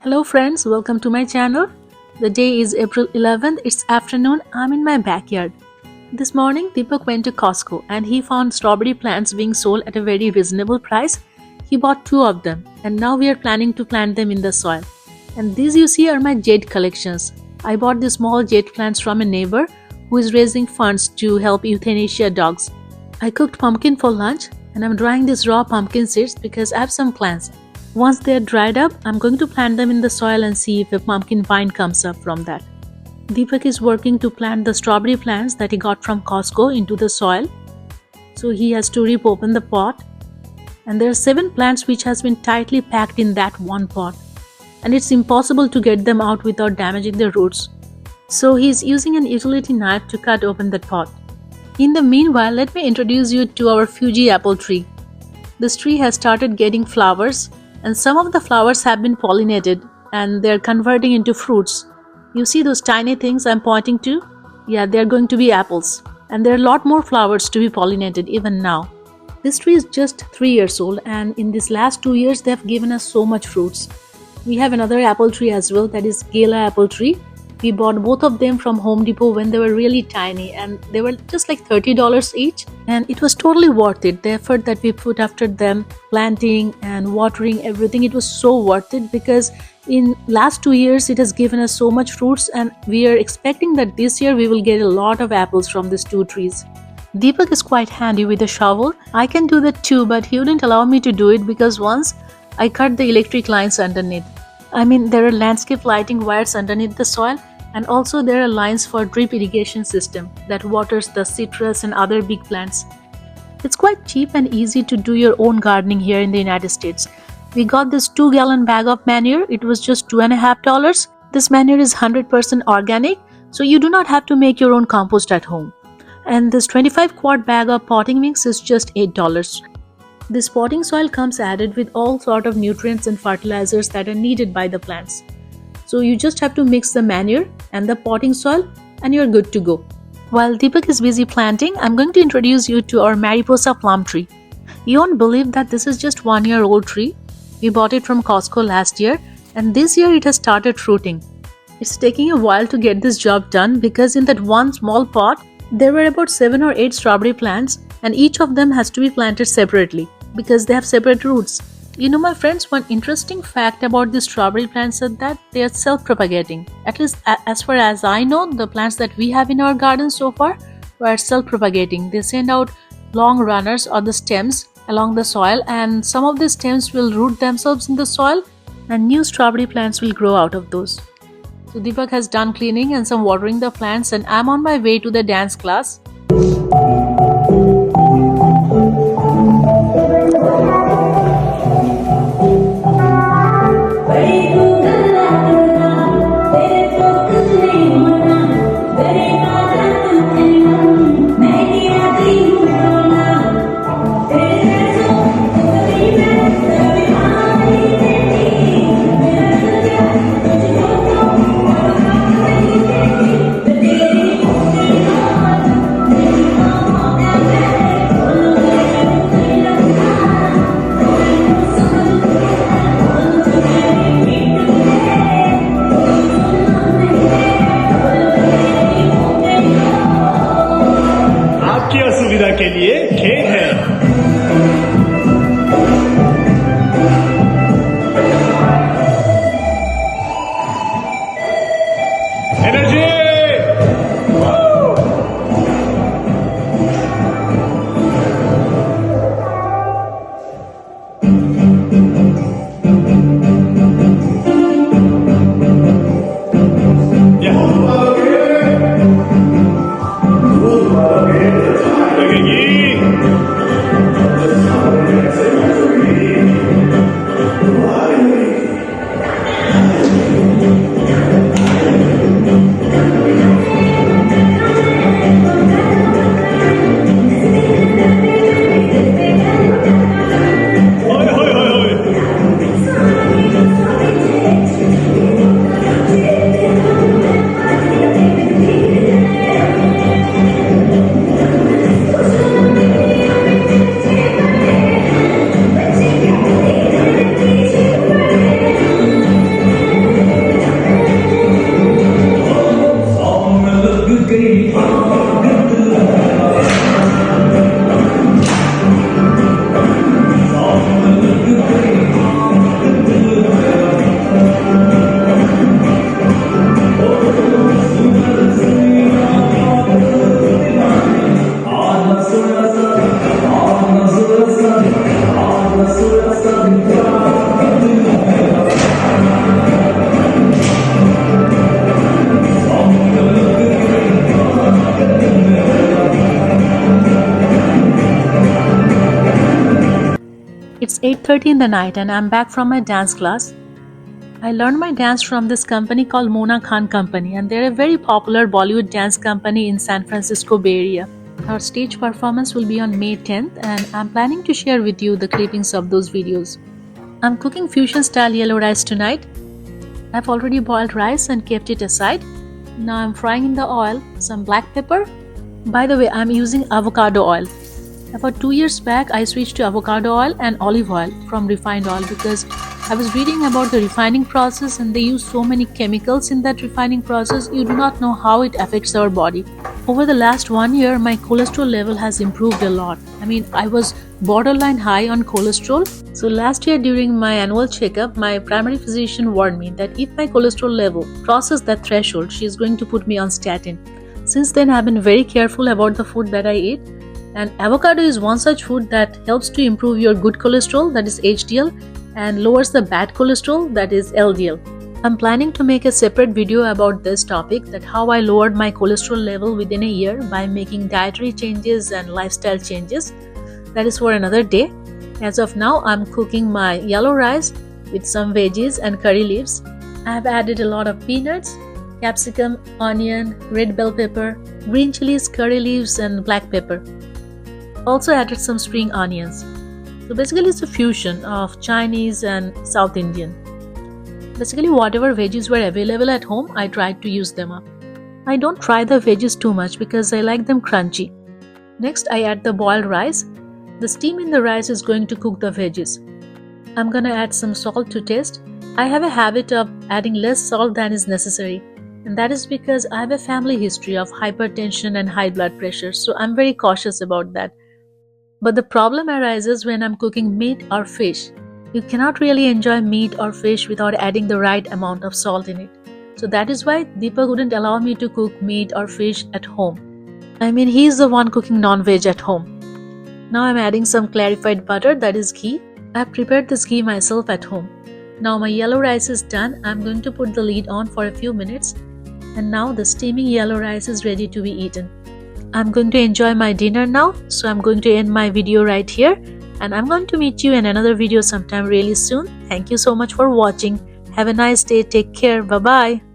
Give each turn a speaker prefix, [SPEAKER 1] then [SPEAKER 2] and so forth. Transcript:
[SPEAKER 1] Hello friends, welcome to my channel. The day is April 11th, it's afternoon, I'm in my backyard. This morning Deepak went to Costco and he found strawberry plants being sold at a very reasonable price. He bought 2 of them and now we are planning to plant them in the soil. And these you see are my jade collections. I bought the small jade plants from a neighbor who is raising funds to help euthanasia dogs. I cooked pumpkin for lunch and I'm drying these raw pumpkin seeds because I have some plants. Once they are dried up, I'm going to plant them in the soil and see if a pumpkin vine comes up from that. Deepak is working to plant the strawberry plants that he got from Costco into the soil. So he has to rip open the pot. And there are 7 plants which has been tightly packed in that one pot. And it's impossible to get them out without damaging the roots. So he is using an utility knife to cut open that pot. In the meanwhile, let me introduce you to our Fuji apple tree. This tree has started getting flowers. And some of the flowers have been pollinated and they're converting into fruits. You see those tiny things I'm pointing to? Yeah, they're going to be apples. And there are a lot more flowers to be pollinated even now. This tree is just 3 years old and in these last 2 years they have given us so much fruits. We have another apple tree as well, that is Gala apple tree. We bought both of them from Home Depot when they were really tiny and they were just like $30 each. And it was totally worth it. The effort that we put after them, planting and watering everything, it was so worth it because in last 2 years it has given us so much fruits and we are expecting that this year we will get a lot of apples from these 2 trees. Deepak is quite handy with a shovel. I can do that too, but he wouldn't allow me to do it because once I cut the electric lines underneath. There are landscape lighting wires underneath the soil. And also there are lines for drip irrigation system that waters the citrus and other big plants. It's quite cheap and easy to do your own gardening here in the United States. We got this 2-gallon bag of manure. It was just $2.50. This manure is 100% organic, so you do not have to make your own compost at home. And this 25-quart bag of potting mix is just $8. This potting soil comes added with all sort of nutrients and fertilizers that are needed by the plants. So you just have to mix the manure and the potting soil and you're good to go. While Deepak is busy planting, I'm going to introduce you to our Mariposa plum tree. You won't believe that this is just 1-year-old tree. We bought it from Costco last year and this year it has started fruiting. It's taking a while to get this job done because in that one small pot, there were about 7 or 8 strawberry plants and each of them has to be planted separately because they have separate roots. You know my friends, one interesting fact about the strawberry plants is that they are self-propagating. At least as far as I know, the plants that we have in our garden so far were self-propagating. They send out long runners or the stems along the soil and some of the stems will root themselves in the soil and new strawberry plants will grow out of those. So Deepak has done cleaning and some watering the plants and I'm on my way to the dance class. It's 8:30 in the night and I'm back from my dance class. I learned my dance from this company called Mona Khan Company, and they're a very popular Bollywood dance company in San Francisco Bay Area. Our stage performance will be on May 10th and I'm planning to share with you the clippings of those videos. I'm cooking fusion style yellow rice tonight. I've already boiled rice and kept it aside. Now I'm frying in the oil some black pepper. By the way, I'm using avocado oil. About 2 years back, I switched to avocado oil and olive oil from refined oil because I was reading about the refining process and they use so many chemicals in that refining process, you do not know how it affects our body. Over the last 1 year, my cholesterol level has improved a lot. I was borderline high on cholesterol. So last year during my annual checkup, my primary physician warned me that if my cholesterol level crosses that threshold, she is going to put me on statin. Since then, I've been very careful about the food that I eat. And avocado is one such food that helps to improve your good cholesterol, that is HDL, and lowers the bad cholesterol, that is LDL. I'm planning to make a separate video about this topic, that how I lowered my cholesterol level within a year by making dietary changes and lifestyle changes. That is for another day. As of now, I'm cooking my yellow rice with some veggies and curry leaves. I have added a lot of peanuts, capsicum, onion, red bell pepper, green chilies, curry leaves, and black pepper. Also added some spring onions. So basically it's a fusion of Chinese and South Indian. Basically whatever veggies were available at home, I tried to use them up. I don't fry the veggies too much because I like them crunchy. Next I add the boiled rice. The steam in the rice is going to cook the veggies. I'm gonna add some salt to taste. I have a habit of adding less salt than is necessary. And that is because I have a family history of hypertension and high blood pressure, so I'm very cautious about that. But the problem arises when I'm cooking meat or fish. You cannot really enjoy meat or fish without adding the right amount of salt in it. So that is why Deepak wouldn't allow me to cook meat or fish at home. He's the one cooking non-veg at home. Now I'm adding some clarified butter, that is ghee. I've prepared this ghee myself at home. Now my yellow rice is done. I'm going to put the lid on for a few minutes. And now the steaming yellow rice is ready to be eaten. I'm going to enjoy my dinner now, so I'm going to end my video right here, and I'm going to meet you in another video sometime really soon. Thank you so much for watching. Have a nice day. Take care. Bye-bye.